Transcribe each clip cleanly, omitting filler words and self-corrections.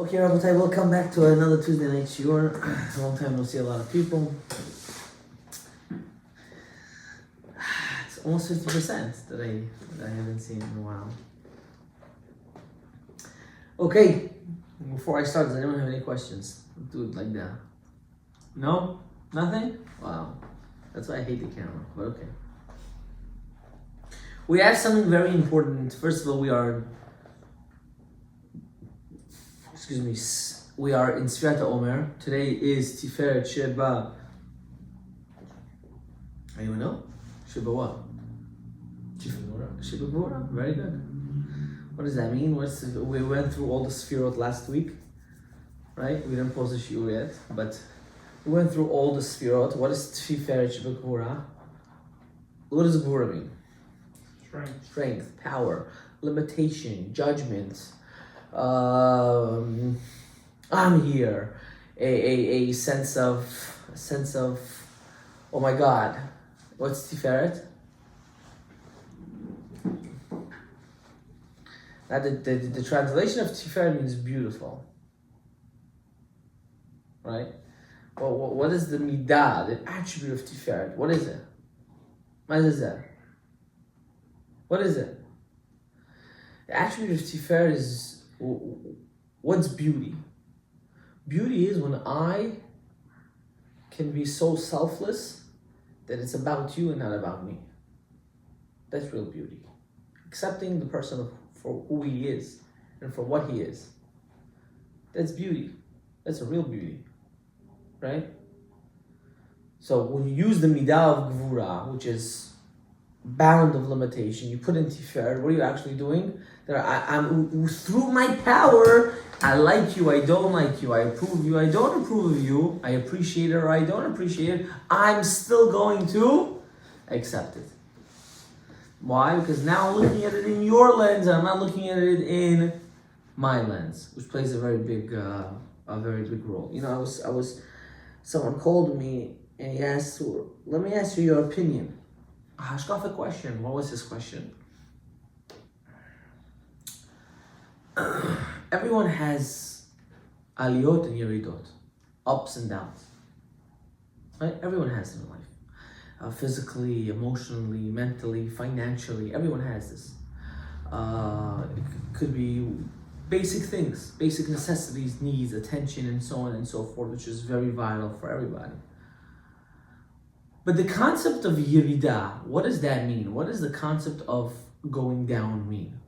Okay, Rabotai, welcome back to another Tuesday night shiur. A long time no see a lot of people. It's almost 50% that I haven't seen in a while. Okay, before I start, does anyone have any questions? Do it like that. No? Nothing? Wow. That's why I hate the camera, but okay. We have something very important. First of all, we are in Sfirat Omer. Today is Tiferet Sheba. Anyone know? Sheba what? Sheba Gura. Very good. What does that mean? We went through all the Sfirot last week, right? We didn't post the shiur yet, but we went through all the Sfirot. What is Tiferet Sheba Gura? What does Gura mean? Strength, power, limitation, judgment. I'm here. A sense of oh my God. What's Tiferet? Now the translation of Tiferet means beautiful. Right? Well, what is the midah, the attribute of Tiferet? What is it? What is it? What is it? The attribute of Tiferet is, what's beauty? Beauty is when I can be so selfless that it's about you and not about me. That's real beauty. Accepting the person for who he is and for what he is. That's beauty. That's a real beauty. Right? So when you use the midah of gvura, which is bound of limitation, you put in Tiferet, what are you actually doing? I'm through my power, I like you, I don't like you, I approve of you, I don't approve of you, I appreciate it or I don't appreciate it, I'm still going to accept it. Why? Because now I'm looking at it in your lens, and I'm not looking at it in my lens, which plays a very big role. You know, someone called me and he asked, let me ask you your opinion. Hashkafa question. What was his question? Everyone has aliyot and yeridot, ups and downs. Right? Everyone has it in life. Physically, emotionally, mentally, financially. Everyone has this. It could be basic things, basic necessities, needs, attention, and so on and so forth, which is very vital for everybody. But the concept of yirida, what does that mean? What does the concept of going down mean?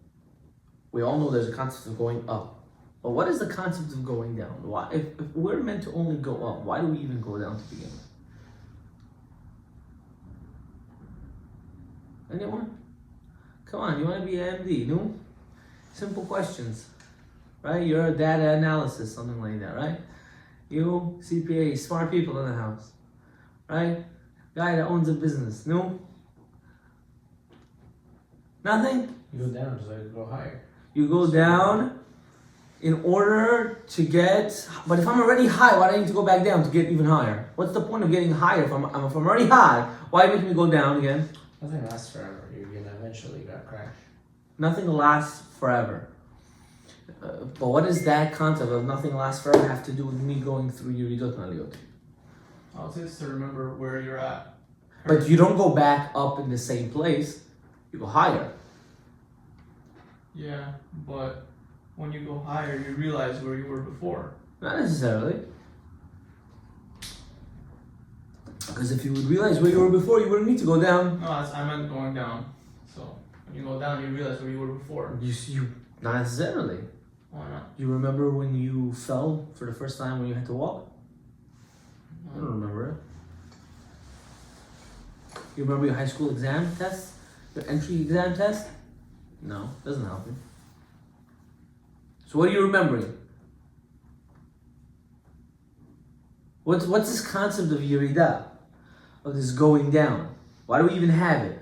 We all know there's a concept of going up. But what is the concept of going down? Why, if we're meant to only go up, why do we even go down to begin with? Anyone? Come on, you want to be an MD, no? Simple questions, right? You're a data analysis, something like that, right? You, CPA, smart people in the house, right? Guy that owns a business, no? Nothing? You go down so you go higher. You go down in order to get, but if I'm already high, why do I need to go back down to get even higher? What's the point of getting higher if I'm already high? Why make me go down again? Nothing lasts forever. You're gonna eventually crash. Nothing lasts forever. But what does that concept of nothing lasts forever have to do with me going through Yuridot and Aliyot? I'll just to remember where you're at. But you don't go back up in the same place. You go higher. Yeah, but when you go higher, you realize where you were before. Not necessarily. Because if you would realize where you were before, you wouldn't need to go down. No, I meant going down. So when you go down, you realize where you were before. You not necessarily. Why not? You remember when you fell for the first time when you had to walk? I don't remember it. You remember your high school exam test? Your entry exam test? No, doesn't help you. So what are you remembering? What's this concept of yirida? Of this going down? Why do we even have it?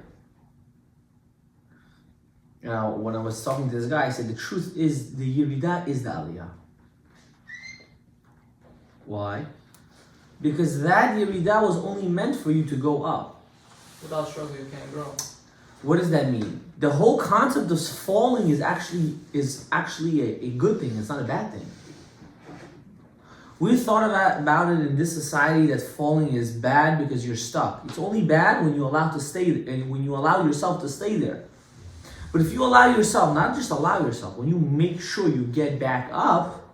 Now, when I was talking to this guy, I said the truth is the yirida is the aliyah. Why? Because that yirida was only meant for you to go up. Without struggle, you can't grow. What does that mean? The whole concept of falling is actually a good thing. It's not a bad thing. We thought about it in this society that falling is bad because you're stuck. It's only bad when you allow to stay and when you allow yourself to stay there. But if you allow yourself, not just allow yourself, when you make sure you get back up,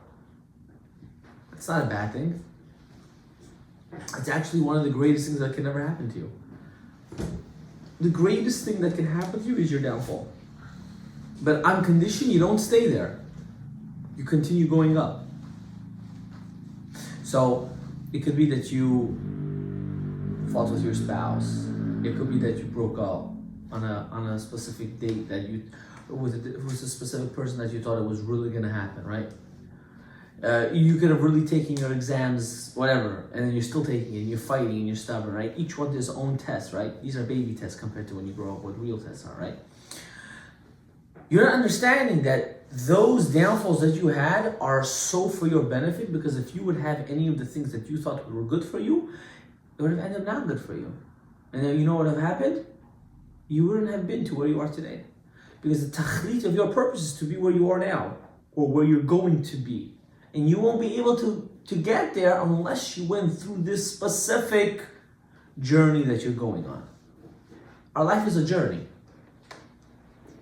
it's not a bad thing. It's actually one of the greatest things that can ever happen to you. The greatest thing that can happen to you is your downfall. But on condition you don't stay there. You continue going up. So it could be that you fought with your spouse. It could be that you broke up on a specific date that you with a specific person that you thought it was really gonna happen, right? You could have really taken your exams, whatever, and then you're still taking it, and you're fighting, and you're stubborn, right? Each one has its own test, right? These are baby tests compared to when you grow up, what real tests are, right? You're not understanding that those downfalls that you had are so for your benefit, because if you would have any of the things that you thought were good for you, it would have ended up not good for you. And then you know what would have happened? You wouldn't have been to where you are today. Because the tachlit of your purpose is to be where you are now, or where you're going to be. And you won't be able to get there unless you went through this specific journey that you're going on. Our life is a journey.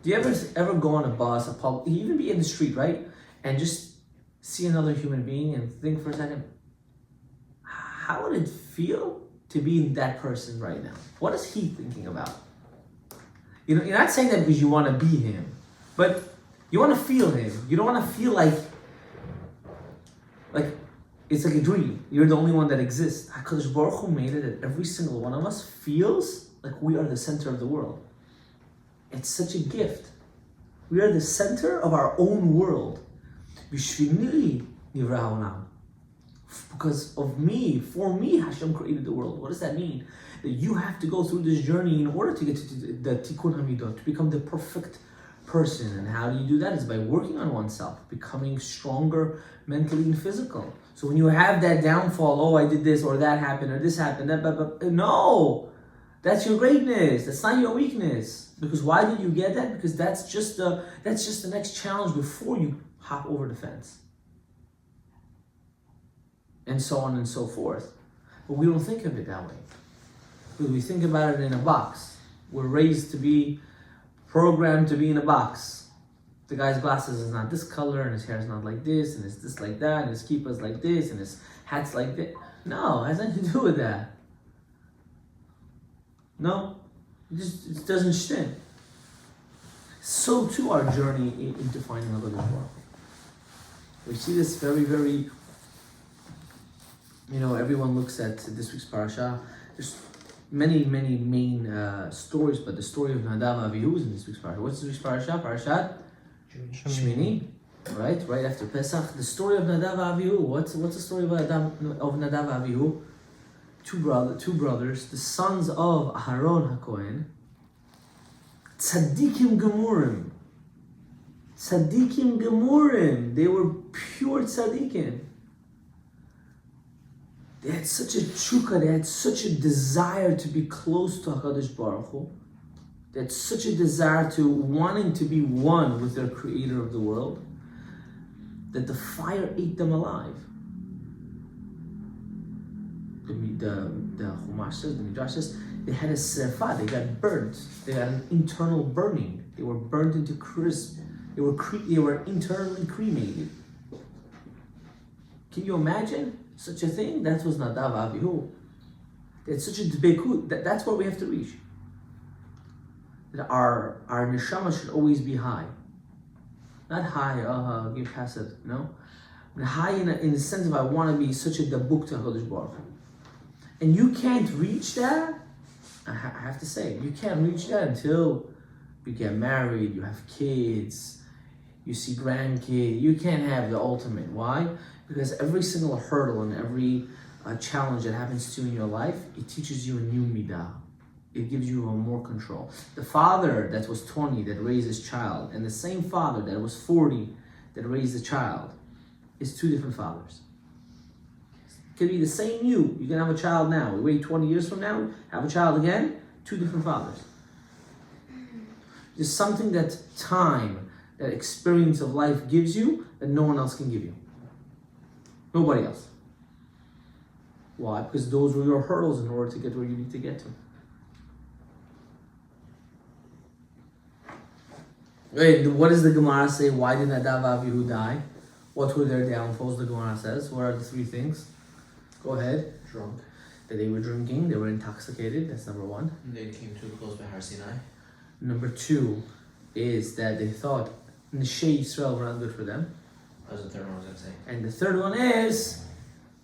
Do you ever go on a bus, a public, even be in the street, right? And just see another human being and think for a second, how would it feel to be that person right now? What is he thinking about? You know, you're not saying that because you want to be him, but you want to feel him. You don't want to feel like it's like a dream. You're the only one that exists. HaKadosh Baruch Hu made it that every single one of us feels like we are the center of the world. It's such a gift. We are the center of our own world. Bishvili nivra haolam. Because of me, for me, Hashem created the world. What does that mean? That you have to go through this journey in order to get to the tikkun hamidot, to become the perfect person. And how do you do that? Is by working on oneself, becoming stronger mentally and physical. So when you have that downfall, oh, I did this or that happened or this happened, no, that's your greatness. That's not your weakness. Because why did you get that? Because that's just the next challenge before you hop over the fence, and so on and so forth. But we don't think of it that way. Because we think about it in a box. We're raised to be programmed to be in a box. The guy's glasses is not this color, and his hair is not like this, and it's this like that, and his kippah's like this, and his hat's like that. No, it has nothing to do with that. No, it doesn't stem. So too our journey into finding a little more. We see this very, very, everyone looks at this week's parasha. There's many main stories, but the story of Nadav Avihu is in this week's parasha. What's this week's parasha? Parashat Shmini, right after Pesach. The story of Nadav Avihu. What's the story of Nadav Avihu? Two brothers, the sons of Haron HaKohen, tzaddikim gemurim. They were pure tzaddikim. They had such a chukka, they had such a desire to be close to HaKadosh Baruch Hu. They had such a desire to wanting to be one with their creator of the world, that the fire ate them alive. The Chumash says, the Midrash says, they had a serfa, they got burnt. They had an internal burning. They were burnt into crisp. They were internally cremated. Can you imagine such a thing? That was Nadav Avihu. It's such a debekut. That's where we have to reach. That our neshama should always be high. Not high, give past it, no? But high in the sense of I want to be such a dabuk to HaKadosh Baruch Hu. And you can't reach that, I have to say, you can't reach that until you get married, you have kids, you see grandkids. You can't have the ultimate. Why? Because every single hurdle and every challenge that happens to you in your life, it teaches you a new midah. It gives you more control. The father that was 20 that raised his child, and the same father that was 40 that raised the child, is two different fathers. It could be the same you. You can have a child now. We wait 20 years from now, have a child again, two different fathers. There's something that time, that experience of life gives you that no one else can give you. Nobody else. Why? Because those were your hurdles in order to get where you need to get to. Wait, what does the Gemara say? Why did Nadav and Avihu die? What were their downfalls? The Gemara says. What are the three things? Go ahead. Drunk. That they were drinking, they were intoxicated. That's number one. And they came too close by Har Sinai. Number two is that they thought Neshei Yisrael were not good for them. That was the third one I was going to say. And the third one is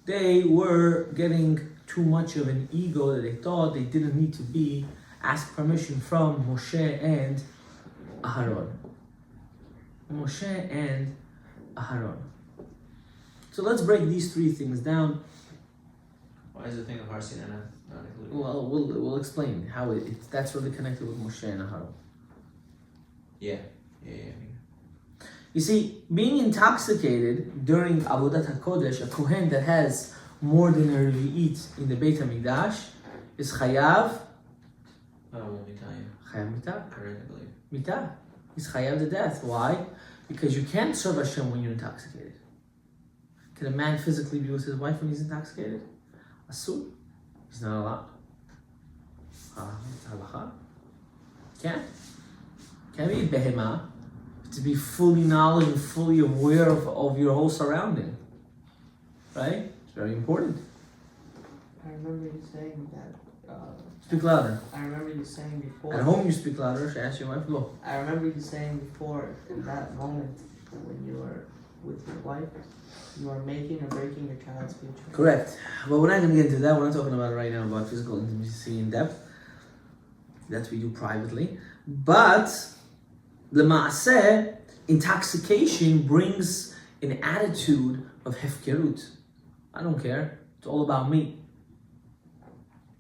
they were getting too much of an ego that they thought they didn't need to ask permission from Moshe and Haron. Moshe and Haron. So let's break these three things down. Why is the thing of Har Sinai not included? Well, we'll explain how that's really connected with Moshe and Haron. Yeah. You see, being intoxicated during Avodat HaKodesh, a Kohen that has more than a Revi'it in the Beit HaMikdash is Chayav. Chayav Mitah. Correct, I believe. Mitah. He's Chayav the death. Why? Because you can't serve Hashem when you're intoxicated. Can a man physically be with his wife when he's intoxicated? Asur. He's not allowed. It's halacha. Can't be behema. To be fully knowledgeable and fully aware of your whole surrounding. Right? It's very important. I remember you saying that. Speak louder. I remember you saying before. At home you speak louder. Should I ask your wife? Go. I remember you saying before, in that moment when you were with your wife, you are making or breaking your child's future. Correct. But we're not going to get into that. We're not talking about it right now about physical intimacy in depth. That we do privately. But the ma'aseh, intoxication brings an attitude of hefkerut. I don't care. It's all about me.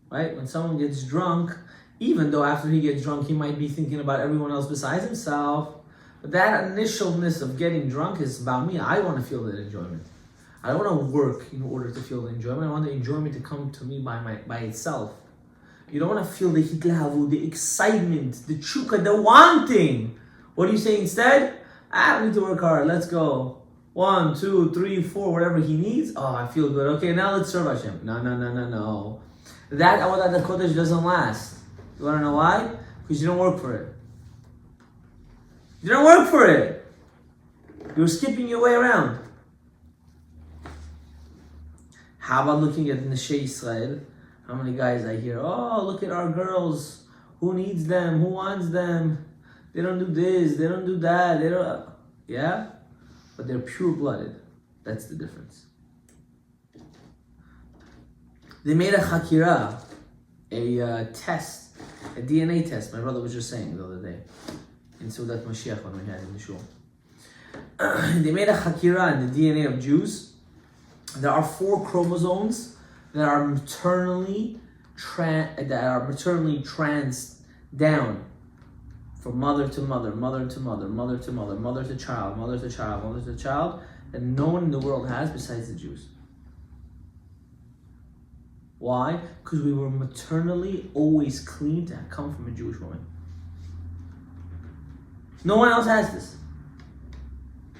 Right? When someone gets drunk, even though after he gets drunk, he might be thinking about everyone else besides himself, but that initialness of getting drunk is about me. I want to feel that enjoyment. I don't want to work in order to feel the enjoyment. I want the enjoyment to come to me by itself. You don't want to feel the hitlahavu, the excitement, the chukka, the wanting. What do you say instead? I don't need to work hard. Let's go. 1, 2, 3, 4, whatever he needs. Oh, I feel good. Okay, now let's serve Hashem. No. That Avodat HaKodesh doesn't last. You want to know why? Because you don't work for it. You don't work for it. You're skipping your way around. How about looking at Neshei Yisrael? How many guys I hear, oh, look at our girls. Who needs them? Who wants them? They don't do this. They don't do that. They don't... Yeah? But they're pure-blooded. That's the difference. They made a chakira, a test, a DNA test. My brother was just saying the other day in Sudat Mashiach when we had in the shul. They made a chakira in the DNA of Jews. There are 4 chromosomes that are maternally trans down from mother to mother, mother to mother, mother to mother, mother to child, mother to child, mother to child, that no one in the world has besides the Jews. Why? Because we were maternally always clean to come from a Jewish woman. No one else has this.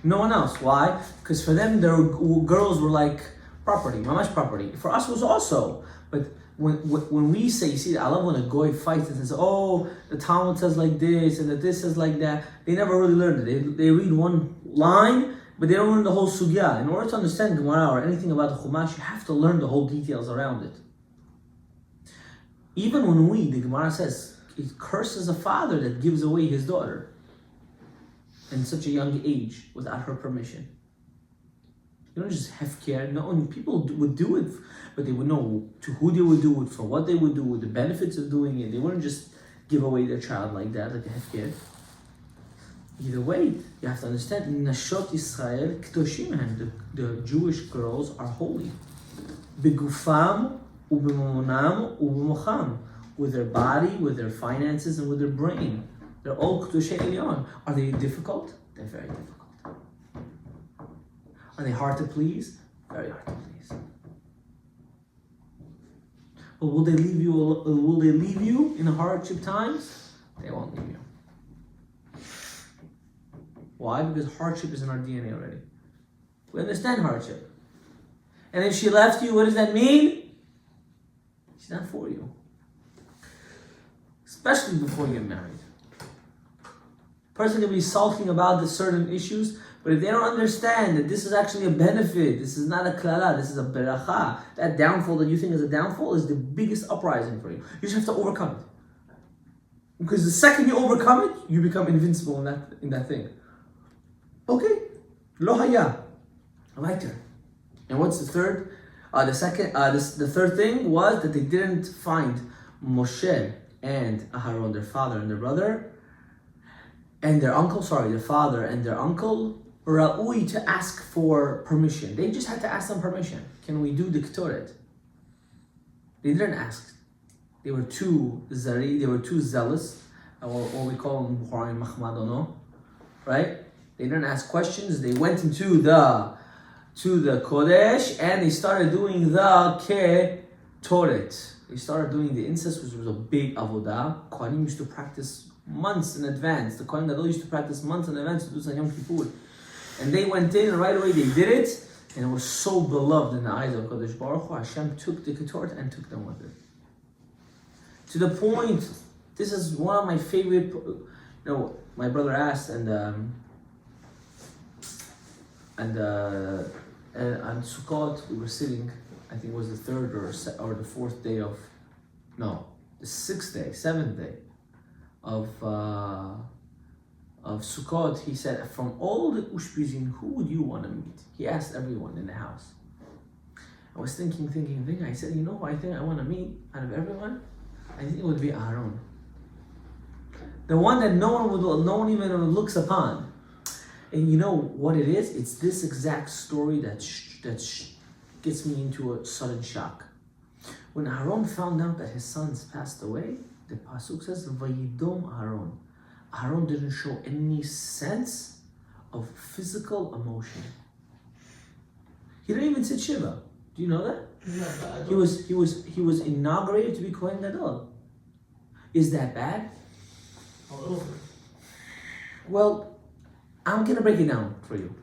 No one else. Why? Because for them, their girls were like property, mamash property. For us, it was also. But when we say, you see, I love when a goy fights and says, oh, the Talmud says like this and that this says like that. They never really learned it. They read one line, but they don't learn the whole sugya. In order to understand Gemara or anything about the Chumash, you have to learn the whole details around it. Even when the Gemara says, it curses a father that gives away his daughter in such a young age without her permission. You don't just have care. No, people would do it, but they would know to who they would do it, for what they would do it, the benefits of doing it. They wouldn't just give away their child like that, like a hefker. Either way, you have to understand, Nashot Yisrael K'toshim, the Jewish girls are holy. Begufam u'b'mamonam u'b'mocham, with their body, with their finances, and with their brain. They're all K'toshei Elyon. Are they difficult? They're very difficult. Are they hard to please? Very hard to please. But will they leave you? Will they leave you in hardship times? They won't leave you. Why? Because hardship is in our DNA already. We understand hardship. And if she left you, what does that mean? She's not for you. Especially before you get married. Person can be sulking about the certain issues, but if they don't understand that this is actually a benefit, this is not a klala, this is a beracha, that downfall that you think is a downfall is the biggest uprising for you. You just have to overcome it. Because the second you overcome it, you become invincible in that thing. Okay. Lo haya. Right. And what's the third? The third thing was that they didn't find Moshe and Haron, their father and their brother, and their uncle, their father and their uncle, Ra'ui, to ask for permission. They just had to ask them permission. Can we do the Ketoret? They didn't ask. They were too zari, they were too zealous, what we call them Bukhari Mahmadono, right? They didn't ask questions. They went into the Kodesh and they started doing the Ketoret. They started doing the incest, which was a big avodah. Kohanim used to practice months in advance. The Kohen Gadol used to practice months in advance to do some Yom Kippur. And they went in and right away they did it, and it was so beloved in the eyes of Kodesh Baruch Hu. Hashem took the Ketoret and took them with it. To the point, this is one of my favorite, my brother asked, and on Sukkot, we were sitting, I think it was the third or the fourth day of, the seventh day of Sukkot. He said, from all the Ushpizin, who would you want to meet? He asked everyone in the house. I was thinking. I said, who I think I want to meet out of everyone? I think it would be Haron. The one that no one even looks upon. And you know what it is? It's this exact story that gets me into a sudden shock. When Haron found out that his sons passed away, the pasuk says, "Vayidom Haron." Haron didn't show any sense of physical emotion. He didn't even sit shiva. Do you know that? Yeah, He was inaugurated to be Kohen Gadol. Is that bad? a little bit. Well, I'm gonna break it down for you.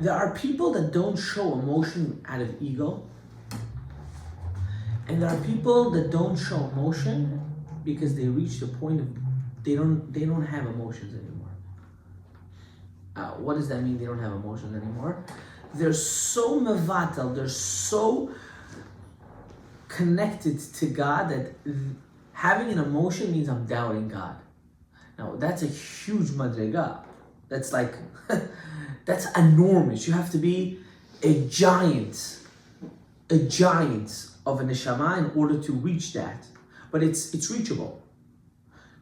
There are people that don't show emotion out of ego, and there are people that don't show emotion because they reach the point of they don't have emotions anymore. What does that mean? They don't have emotions anymore. They're so mevatel, they're so connected to God that having an emotion means I'm doubting God. Now that's a huge madrega. That's like that's enormous. You have to be a giant of a neshama in order to reach that. But it's reachable.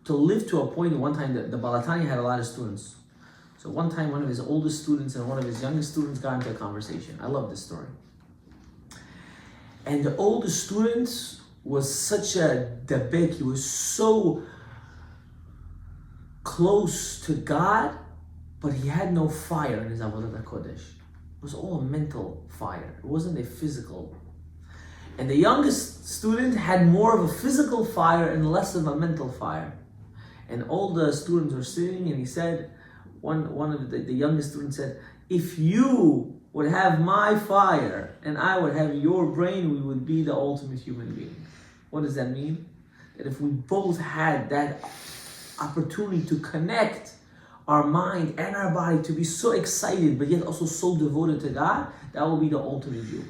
To live to a point, one time the Balatani had a lot of students. So one time one of his oldest students and one of his youngest students got into a conversation. I love this story. And the oldest student was such a debek, he was so close to God, but he had no fire in his Avodat HaKodesh. It was all a mental fire. It wasn't a physical. And the youngest student had more of a physical fire and less of a mental fire. And all the students were sitting, and he said, one of the youngest students said, if you would have my fire and I would have your brain, we would be the ultimate human being. What does that mean? That if we both had that opportunity to connect our mind and our body to be so excited but yet also so devoted to God, that will be the ultimate you.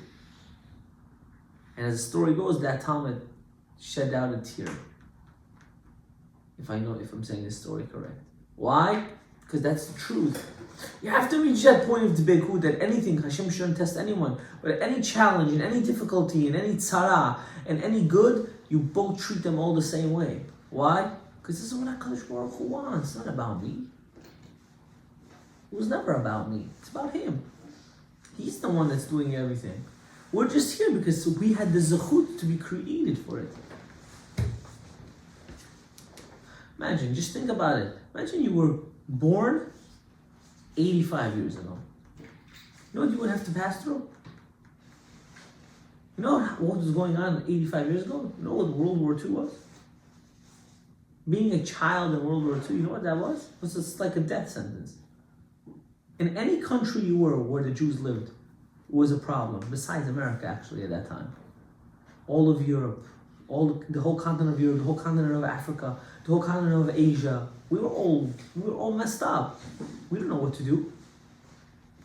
And as the story goes, that Talmud shed out a tear. If I'm saying this story correct. Why? Because that's the truth. You have to reach that point of debekut that anything, Hashem shouldn't test anyone, but at any challenge, in any difficulty, in any tzara, and any good, you both treat them all the same way. Why? Because this is what HaKadosh Baruch Hu wants. It's not about me. It was never about me. It's about Him. He's the one that's doing everything. We're just here because we had the zechut to be created for it. Imagine, just think about it. Imagine you were born 85 years ago. You know what you would have to pass through? You know what was going on 85 years ago? You know what World War II was? Being a child in World War II, you know what that was? It was just like a death sentence. In any country you were where the Jews lived, was a problem, besides America actually at that time. All of Europe, the whole continent of Europe, the whole continent of Africa, the whole continent of Asia, we were all messed up. We don't know what to do.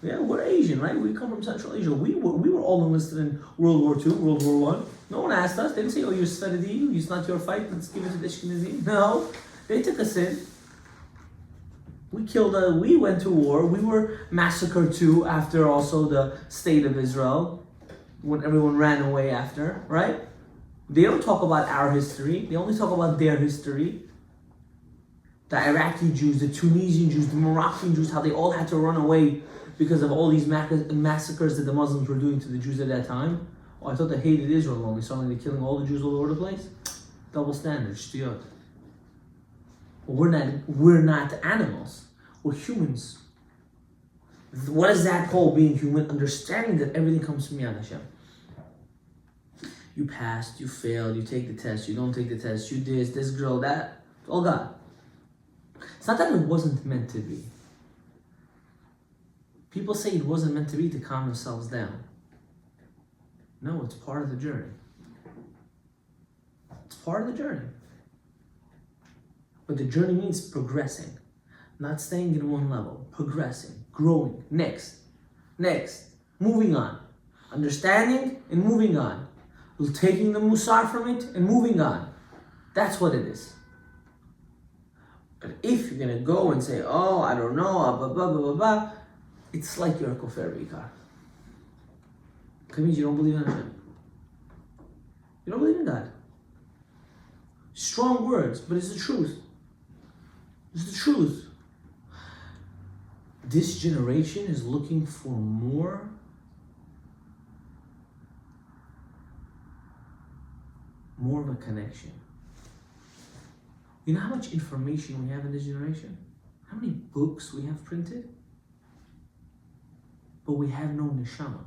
Yeah, we're Asian, right? We come from Central Asia. We were all enlisted in World War II, World War I. No one asked us. They didn't say, oh, you're Sfaradi, it's not your fight, let's give it to the Ashkenazi. No, they took us in. We went to war. We were massacred too after also the state of Israel, when everyone ran away after, right? They don't talk about our history. They only talk about their history. The Iraqi Jews, the Tunisian Jews, the Moroccan Jews, how they all had to run away because of all these massacres that the Muslims were doing to the Jews at that time. Oh, I thought they hated Israel only, suddenly they're killing all the Jews all over the place. Double standard, shtiyot. We're not animals. We're humans. What does that call being human? Understanding that everything comes from Yad Hashem. You passed, you failed, you take the test, you don't take the test, you this girl, that. It's all God. It's not that it wasn't meant to be. People say it wasn't meant to be to calm themselves down. No, it's part of the journey. It's part of the journey. But the journey means progressing, not staying in one level, progressing, growing, next, moving on, understanding and moving on, taking the musar from it and moving on. That's what it is. But if you're going to go and say, oh, I don't know, blah, blah, blah, blah, blah, it's like you're a kofar b'ikar. It means you don't believe in Hashem. You don't believe in God. Strong words, but it's the truth. It's the truth. This generation is looking for more of a connection. You know how much information we have in this generation? How many books we have printed? But we have no neshama.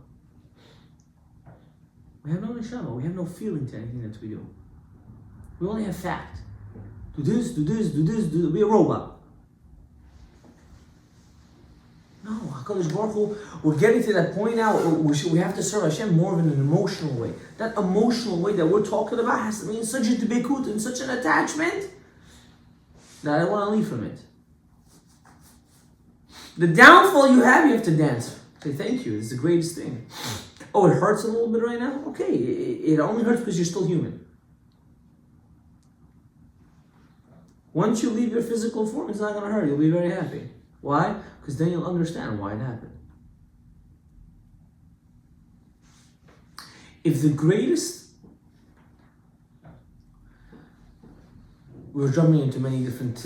We have no neshama. We have no feeling to anything that we do. We only have fact. Do this, do this, do this, do this. Be a robot. No, HaKadosh Baruch Hu, we're getting to that point now. We have to serve Hashem more in an emotional way. That emotional way that we're talking about has to be in such a debekut, in such an attachment, that I don't want to leave from it. The downfall you have to dance. Say thank you. It's the greatest thing. Oh, it hurts a little bit right now? Okay, it only hurts because you're still human. Once you leave your physical form, it's not going to hurt. You'll be very happy. Why? Because then you'll understand why it happened. If the greatest... We're jumping into many different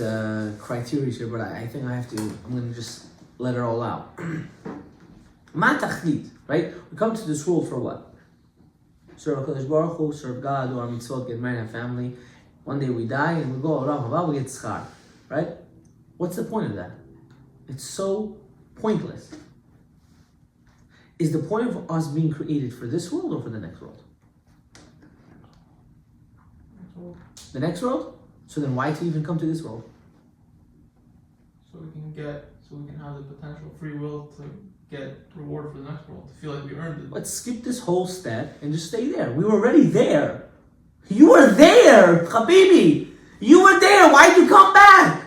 criteria here, but I think I'm going to just let it all out. Ma tachlit, right? We come to this world for what? Serve HaKadosh Baruch Hu, serve God, do our mitzvot, get married, have family. One day we die and we go, Olam Haba, we get schar, right? What's the point of that? It's so pointless. Is the point of us being created for this world or for the next world? The next world? So then why to even come to this world? So we can have the potential free will to get reward for the next world, to feel like we earned it. Let's skip this whole step and just stay there. We were already there. You were there, Habibi. You were there. Why'd you come back?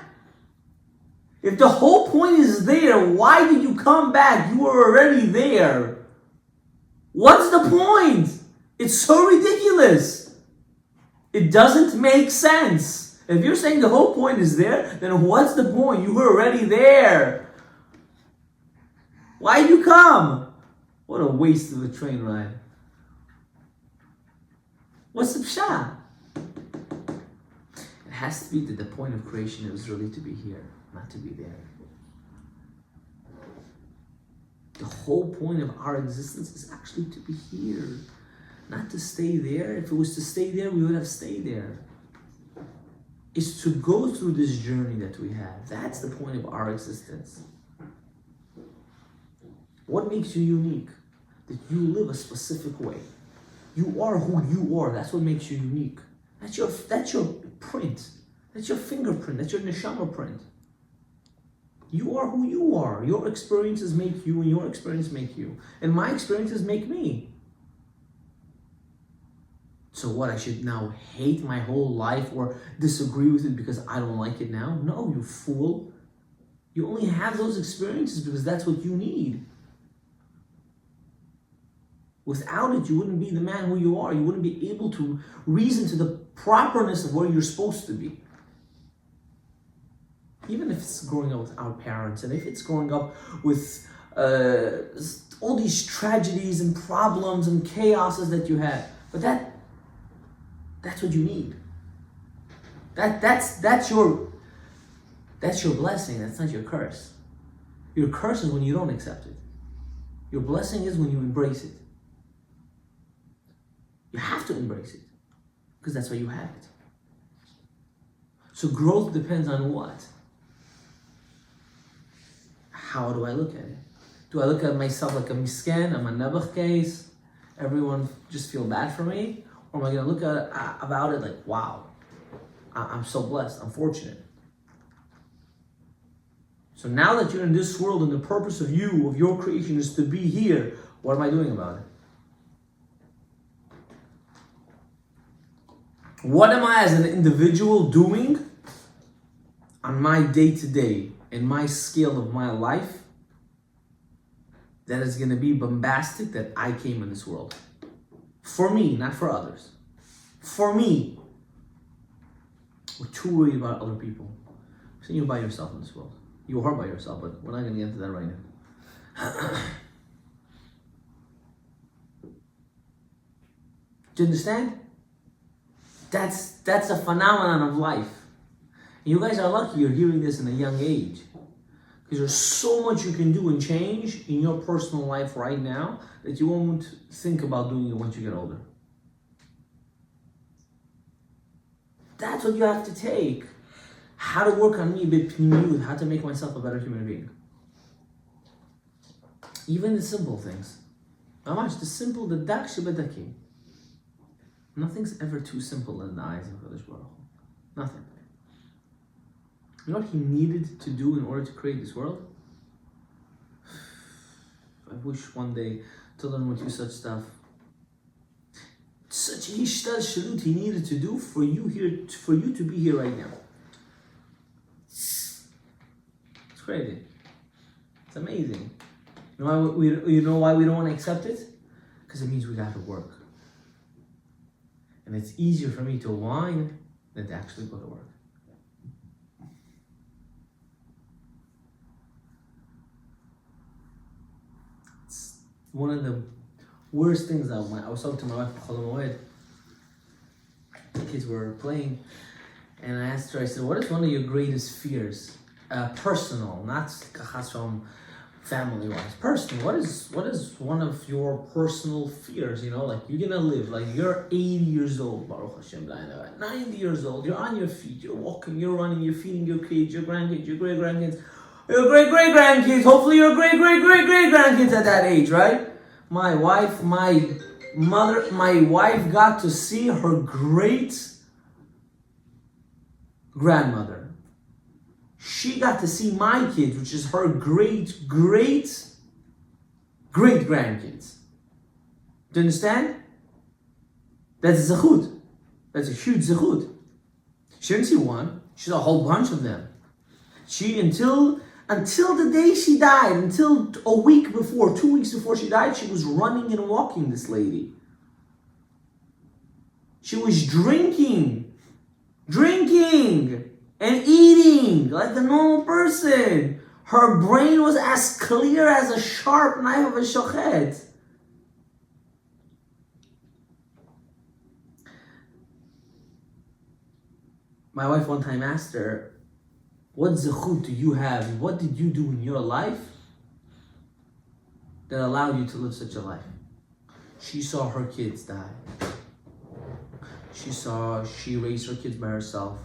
If the whole point is there, why did you come back? You were already there. What's the point? It's so ridiculous. It doesn't make sense. If you're saying the whole point is there, then what's the point? You were already there. Why'd you come? What a waste of a train ride. What's the pshat? It has to be that the point of creation is really to be here, not to be there. The whole point of our existence is actually to be here, not to stay there. If it was to stay there, we would have stayed there. It's to go through this journey that we have. That's the point of our existence. What makes you unique? That you live a specific way. You are who you are. That's what makes you unique. That's your print. That's your fingerprint. That's your neshama print. You are who you are. Your experiences make you, and your experiences make you. And my experiences make me. So what, I should now hate my whole life or disagree with it because I don't like it now? No, you fool. You only have those experiences because that's what you need. Without it, you wouldn't be the man who you are. You wouldn't be able to reason to the properness of where you're supposed to be. Even if it's growing up without parents, and if it's growing up with all these tragedies and problems and chaoses that you have. But that's what you need. That's your blessing. That's not your curse. Your curse is when you don't accept it. Your blessing is when you embrace it. You have to embrace it because that's why you have it. So growth depends on what? How do I look at it? Do I look at myself like a misken? I'm a nebuch case. Everyone just feel bad for me? Or am I going to look at about it like, wow, I'm so blessed, I'm fortunate. So now that you're in this world and the purpose of your creation is to be here, what am I doing about it? What am I as an individual doing on my day-to-day, in my scale of my life, that is going to be bombastic that I came in this world? For me, not for others. For me. We're too worried about other people. So you're by yourself in this world. You are by yourself, but we're not going to get into that right now. Do you understand? That's a phenomenon of life. And you guys are lucky you're hearing this in a young age. Because there's so much you can do and change in your personal life right now that you won't think about doing it once you get older. That's what you have to take. How to work on me, how to make myself a better human being. Even the simple things. Mamash, the simple, the dak shebedaki. Nothing's ever too simple in the eyes of Kadosh Baruch Hu. Nothing. You know what he needed to do in order to create this world? I wish one day to learn with you such stuff. Such a hishtad shalut he needed to do for you to be here right now. It's crazy. It's amazing. You know why we don't want to accept it? Because it means we got to work. And it's easier for me to whine than to actually go to work. It's one of the worst things that I was talking to my wife, the kids were playing, and I asked her, I said, what is one of your greatest fears? Personal, not from family-wise. Personal, what is one of your personal fears? You know, like you're gonna live, like you're 80 years old, Baruch Hashem, 90 years old, you're on your feet, you're walking, you're running, you're feeding your kids, your grandkids, your great-grandkids, your great-great-grandkids, hopefully your great-great-great-great-grandkids at that age, right? My wife got to see her great-grandmother. She got to see my kids, which is her great-great-great-grandkids. Do you understand? That's zechut. That's a huge zechut. She didn't see one. She saw a whole bunch of them. She, until the day she died, until a week before, 2 weeks before she died, she was running and walking, this lady. She was drinking, and eating like a normal person. Her brain was as clear as a sharp knife of a shochet. My wife one time asked her, what zechut do you have? What did you do in your life that allowed you to live such a life? She saw her kids die. She raised her kids by herself.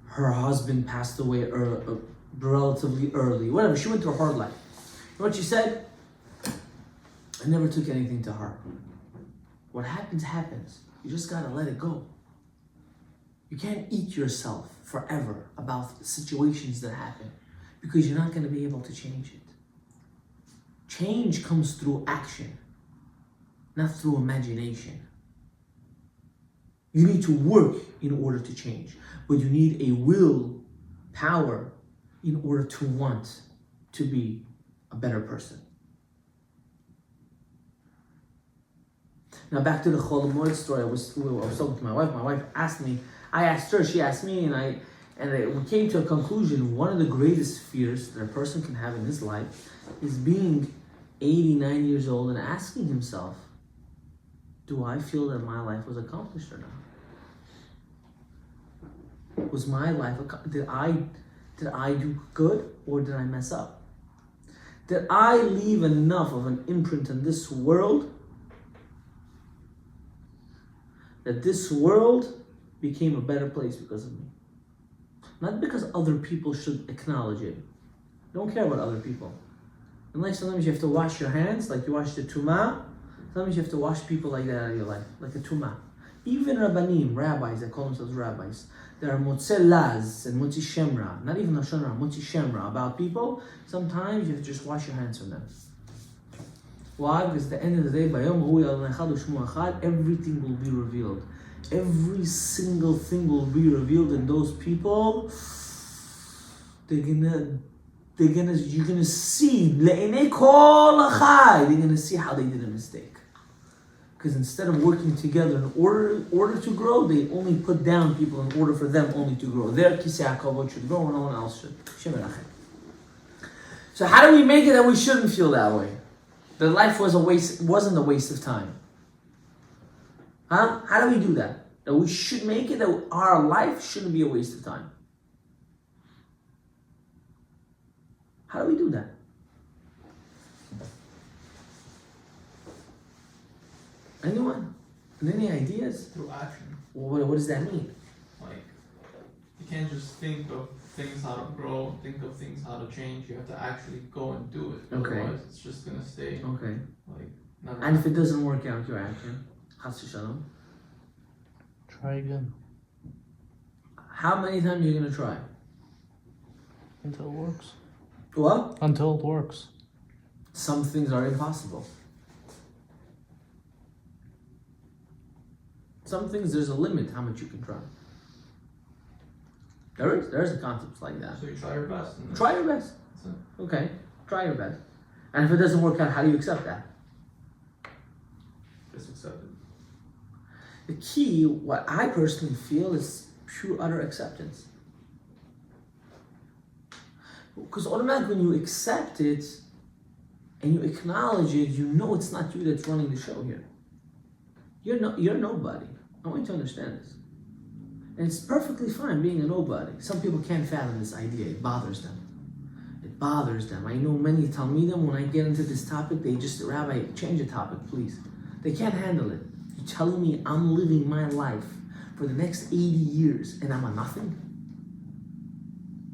Her husband passed away relatively early. Whatever, she went through a hard life. You know what she said? I never took anything to heart. What happens, happens. You just gotta let it go. You can't eat yourself forever about situations that happen because you're not going to be able to change it. Change comes through action, not through imagination. You need to work in order to change, but you need a will power in order to want to be a better person. Now back to the Chol Hamoed story. I was talking to my wife. My wife asked me. I asked her. She asked me, and we came to a conclusion. One of the greatest fears that a person can have in his life is being 89 years old and asking himself, "Do I feel that my life was accomplished or not? Was my life did I do good or did I mess up? Did I leave enough of an imprint in this world that this world became a better place because of me? Not because other people should acknowledge it. Don't care about other people. And like sometimes you have to wash your hands like you wash the tumah. Sometimes you have to wash people like that out of your life, like a tumah. Even rabbanim, rabbis that call themselves rabbis, there are motzei laz and motzi shemra, not even lashon hara, motzi shemra about people. Sometimes you have to just wash your hands from them. Why? Because at the end of the day, bayom hu yal echad u'shmu echad, everything will be revealed. Every single thing will be revealed, and those people, you're gonna see, le'enei kol achad, you're gonna see how they did a mistake. Because instead of working together in order to grow, they only put down people in order for them only to grow. Their kisei hakavod should grow and no one else should. So how do we make it that we shouldn't feel that way? That life wasn't a waste of time. Huh? How do we do that? That we should make it that our life shouldn't be a waste of time. How do we do that? Anyone? Any ideas? Through action. What does that mean? Like, you can't just think of things how to grow, think of things how to change. You have to actually go and do it. Okay. Otherwise, it's just gonna stay Okay. like not. And if it doesn't work out, your action, chas v'shalom, Try again how many times are you gonna try? until it works. What? Until it works. Some things are impossible. Some things there's a limit how much you can try. There's a concept like that. So you try your best. And Try your best. that's it. Okay, try your best. And if it doesn't work out, how do you accept that? Just accept it. The key, what I personally feel, is pure utter acceptance. Because automatically when you accept it and you acknowledge it, you know it's not you that's running the show here. You're nobody. I want you to understand this. And it's perfectly fine being a nobody. Some people can't fathom this idea. It bothers them. It bothers them. I know many Talmidim, when I get into this topic, they just, Rabbi, change the topic, please. They can't handle it. You're telling me I'm living my life for the next 80 years and I'm a nothing?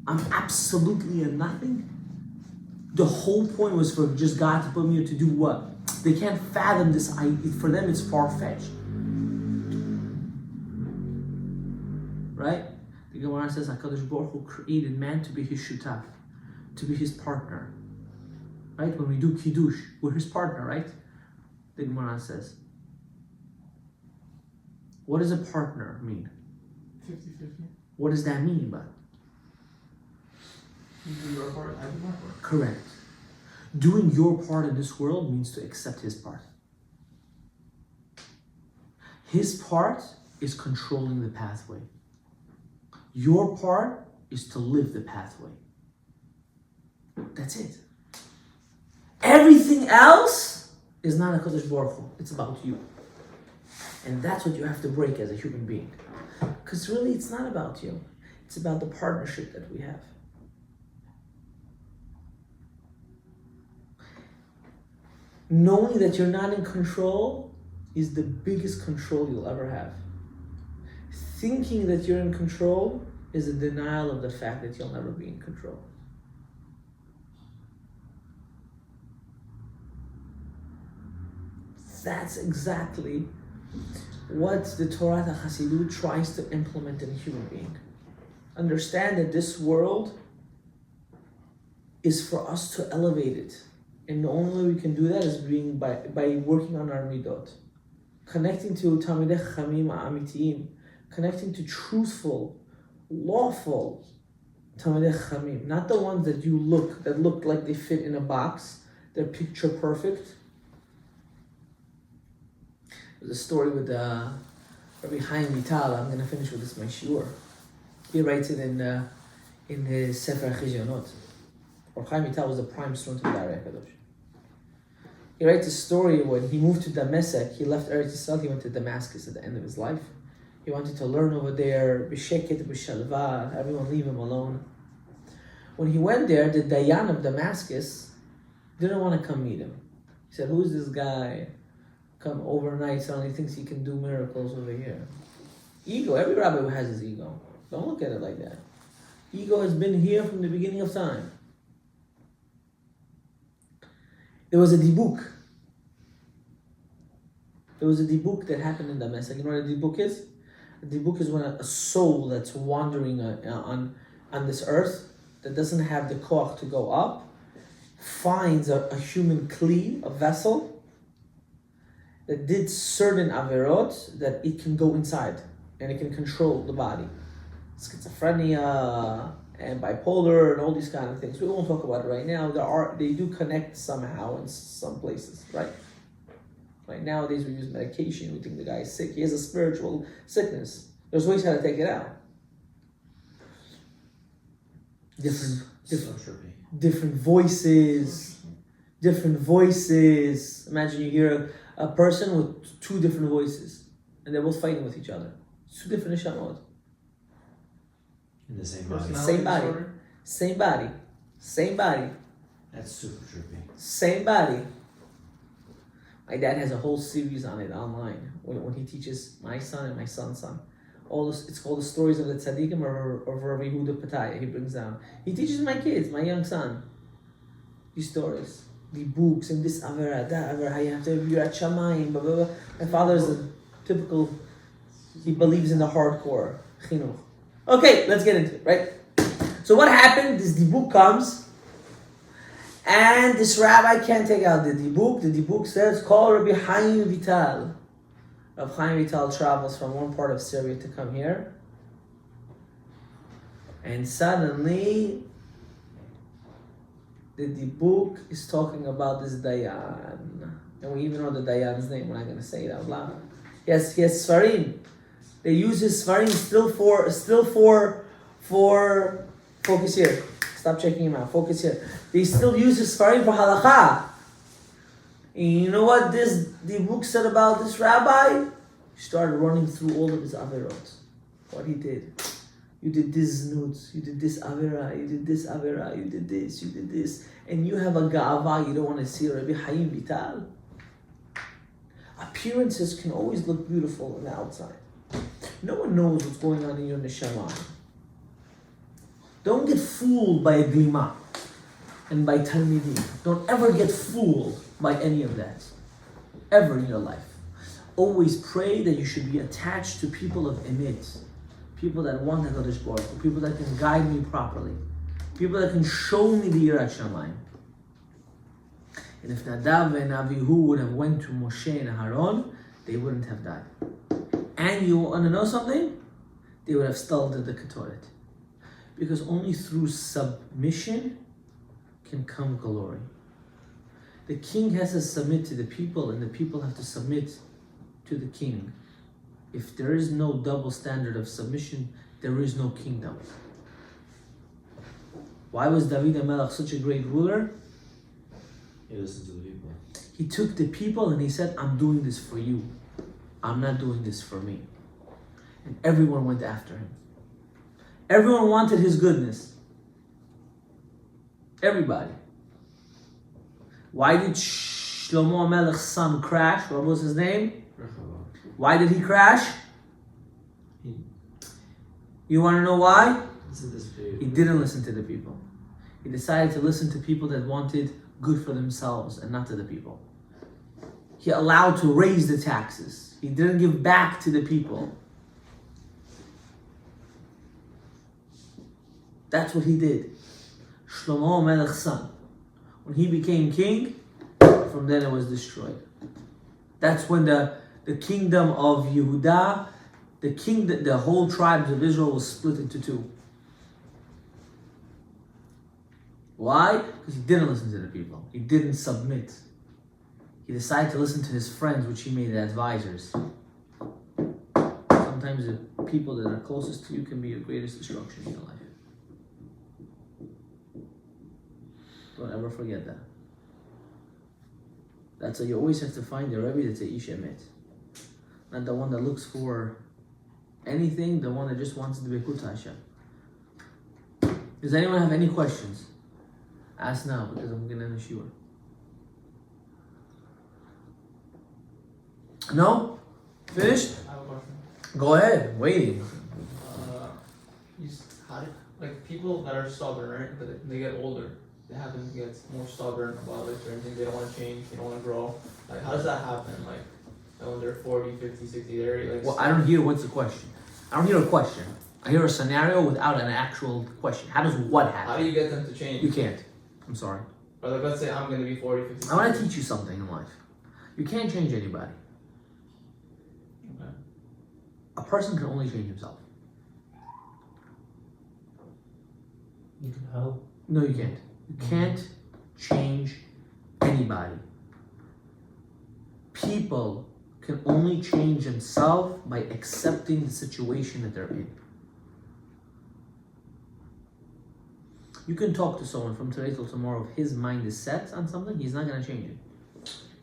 I'm absolutely a nothing? The whole point was for just God to put me here to do what? They can't fathom this idea. For them, it's far-fetched. Right? The Gemara says HaKadosh Baruch Hu created man to be his shutaf, to be his partner. Right? When we do Kiddush, we're his partner, right? The Gemara says. What does a partner mean? 50-50. What does that mean, but? You do your part, I do my part. Correct. Doing your part in this world means to accept his part. His part is controlling the pathway. Your part is to live the pathway. That's it. Everything else is not a Kadosh Baruch Hu. It's about you. And that's what you have to break as a human being. Because really, it's not about you. It's about the partnership that we have. Knowing that you're not in control is the biggest control you'll ever have. Thinking that you're in control is a denial of the fact that you'll never be in control. That's exactly what the Torah Chassidut tries to implement in a human being. Understand that this world is for us to elevate it. And the only way we can do that is by working on our midot. Connecting to Talmidei Chachamim Amitiyim. Connecting to truthful, lawful Talmidei Chachamim. Not the ones that look like they fit in a box. They're picture perfect. There's a story with Rabbi Chaim Vital. I'm going to finish with this, my shiur. He writes it in his Sefer Chizionot. Rabbi Chaim Vital was the prime student of the Ari HaKadosh. He writes a story when he moved to Damascus. He left Eretz Yisrael. He went to Damascus at the end of his life. He wanted to learn over there. B'sheket, b'shalva. Everyone leave him alone. When he went there, the Dayan of Damascus didn't want to come meet him. He said, "Who's this guy? Come overnight, suddenly thinks he can do miracles over here." Ego. Every rabbi has his ego. Don't look at it like that. Ego has been here from the beginning of time. There was a dibuk. There was a dibuk that happened in Damascus. You know what a dibuk is? A dibuk is when a soul that's wandering on this earth, that doesn't have the koach to go up, finds a human kli, a vessel, that did certain averot, that it can go inside and it can control the body. Schizophrenia and bipolar and all these kind of things. We won't talk about it right now. They do connect somehow in some places, right? Right, nowadays we use medication. We think the guy is sick. He has a spiritual sickness. There's ways how to take it out. Different voices. Imagine you hear a person with two different voices, and they're both fighting with each other. It's two different neshamot. In the same body. Same body. That's super trippy. Same body. My dad has a whole series on it online when he teaches my son and my son's son. It's called the stories of the tzaddikim or Rav Yehuda Pataya. He brings down. He teaches my kids, my young son, these stories, the books and this avera, that avera. How you have to have your shamayim, blah blah blah. My father is a typical. He believes in the hardcore chinuch. Okay, let's get into it, right? So what happened? This dibuk comes, and this rabbi can't take out the dibuk. The dibuk says, call Rabbi Chaim Vital. Rabbi Chaim Vital travels from one part of Syria to come here. And suddenly, the dibuk is talking about this Dayan. And we even know the Dayan's name. We're not going to say it out loud. Yes, he has Sfarim. They use his Sfarim still for focus here. Stop checking him out. Focus here. They still use his Sfarim for halakha. And you know what the book said about this rabbi? He started running through all of his averot. What he did. You did this znut, you did this avera, you did this avera, you did this, and you have a ga'ava, you don't want to see Rabbi Chaim Vital. Appearances can always look beautiful on the outside. No one knows what's going on in your neshama. Don't get fooled by a glima and by talmidim. Don't ever get fooled by any of that, ever in your life. Always pray that you should be attached to people of emet, people that want the HaKadosh Baruch Hu, people that can guide me properly, people that can show me the Yirat Shamayim. And if Nadav and Avihu would have went to Moshe and Haron, they wouldn't have died. And you want to know something? They would have stalled the Ketoret. Because only through submission can come glory. The king has to submit to the people, and the people have to submit to the king. If there is no double standard of submission, there is no kingdom. Why was David HaMelech such a great ruler? He listened to the people. He took the people and he said, I'm doing this for you. I'm not doing this for me. And everyone went after him. Everyone wanted his goodness. Everybody. Why did Shlomo HaMelech's son crash? What was his name? Why did he crash? You want to know why? He didn't listen to the people. He decided to listen to people that wanted good for themselves and not to the people. he allowed to raise the taxes. He didn't give back to the people. That's what he did. Shlomo Melech's son. When he became king, from then it was destroyed. That's when the kingdom of Yehuda, the whole tribes of Israel was split into two. Why? Because he didn't listen to the people. He didn't submit. He decided to listen to his friends, which he made advisors. Sometimes the people that are closest to you can be your greatest destruction in your life. Don't ever forget that. That's why you always have to find the Rebbe that's a Ish Emet. Not the one that looks for anything, the one that just wants to be Bekuta Hashem. Does anyone have any questions? Ask now, because I'm going to end the shiur. No? Finished? I have a question. Go ahead. Waiting. Like people that are stubborn, right? But they get older. They happen to get more stubborn about like certain things. They don't want to change. They don't want to grow. Like how does that happen? Like when they're 40, 50, 60, they're like. Well, I don't hear what's the question. I don't hear a question. I hear a scenario without an actual question. How does what happen? How do you get them to change? You can't. I'm sorry. Or like let's say I'm going to be 40, 50, 60. I want to teach you something in life. You can't change anybody. Okay. A person can only change himself. You can help. No, you can't. You can't change anybody. People can only change themselves by accepting the situation that they're in. You can talk to someone from today till tomorrow. If his mind is set on something, he's not going to change it.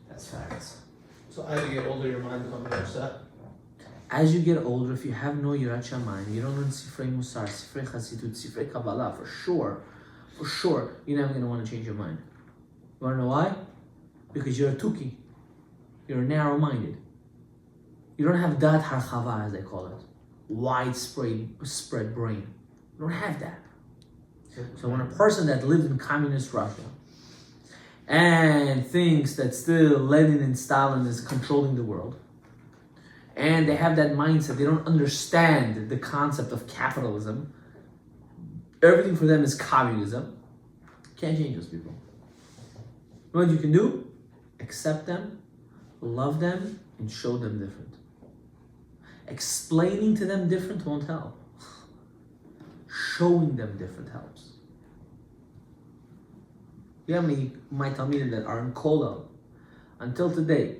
That's facts. So as you get older, your mind becomes more set. As you get older, if you have no Yirat Shamayim, you don't learn Sifrei Musar, Sifrei Chasidut, Sifrei Kabbalah, for sure, you're never going to want to change your mind. You want to know why? Because you're a Tuki. You're narrow-minded. You don't have Dat Harchava, as they call it. Widespread brain. You don't have that. So when a person that lived in communist Russia and thinks that still Lenin and Stalin is controlling the world, and they have that mindset, they don't understand the concept of capitalism, everything for them is communism, can't change those people. You know what you can do? Accept them, love them, and show them different. Explaining to them different won't help. Showing them different helps. You know how many my Talmidim that are in Kollel until today?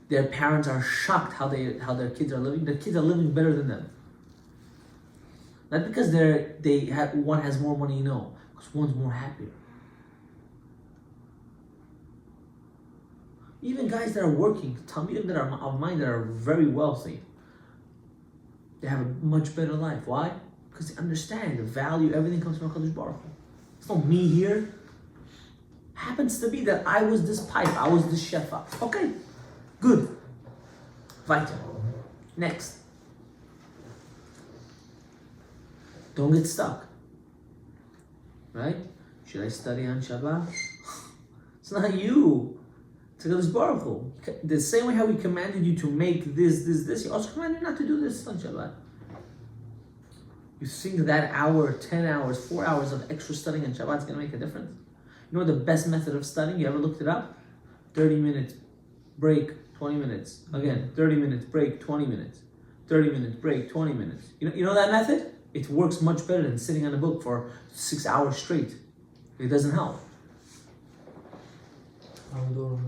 Their parents are shocked how their kids are living. Their kids are living better than them. Not because one has more money, no, because one's more happier. Even guys that are working, Talmidim that are of mine that are very wealthy, they have a much better life. Why? Because they understand the value. Everything comes from HaKadosh Baruch Hu. It's not me here. Happens to be that I was this pipe, I was this shefa. Okay, good. Weiter. Next. Don't get stuck. Right? Should I study on Shabbat? It's not you. It's HaKadosh Baruch Hu. The same way how we commanded you to make this, he also commanded you not to do this on Shabbat. You think that hour, 10 hours, 4 hours of extra studying on Shabbat is going to make a difference? You know the best method of studying? You ever looked it up? 30 minutes, break, 20 minutes. Again, 30 minutes, break, 20 minutes. 30 minutes, break, 20 minutes. You know that method? It works much better than sitting on a book for 6 hours straight. It doesn't help. Pomodoro.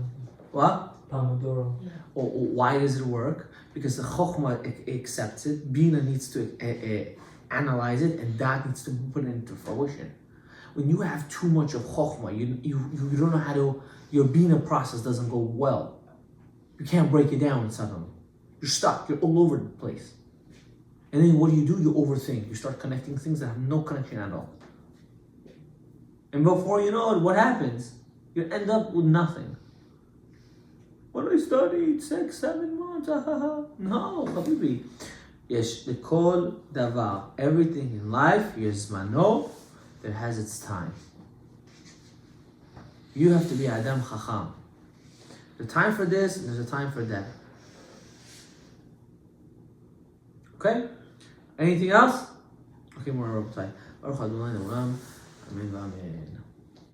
What? Pomodoro. Yeah. Why does it work? Because the Chokhmah accepts it, Bina needs to analyze it, and that needs to put it into fruition. When you have too much of Chokhmah, you don't know how to, your Bina process doesn't go well. You can't break it down suddenly. You're stuck, you're all over the place. And then what do? You overthink. You start connecting things that have no connection at all. And before you know it, what happens? You end up with nothing. What I studied 6, 7 months, No, Habibi. Yes, the kol davar. Everything in life, yes, mano, that has its time. You have to be Adam Chacham. There's a time for this and there's a time for that. Okay? Anything else? Okay, more Rabotai. Baruch Adonai Olam. Amen v'amen.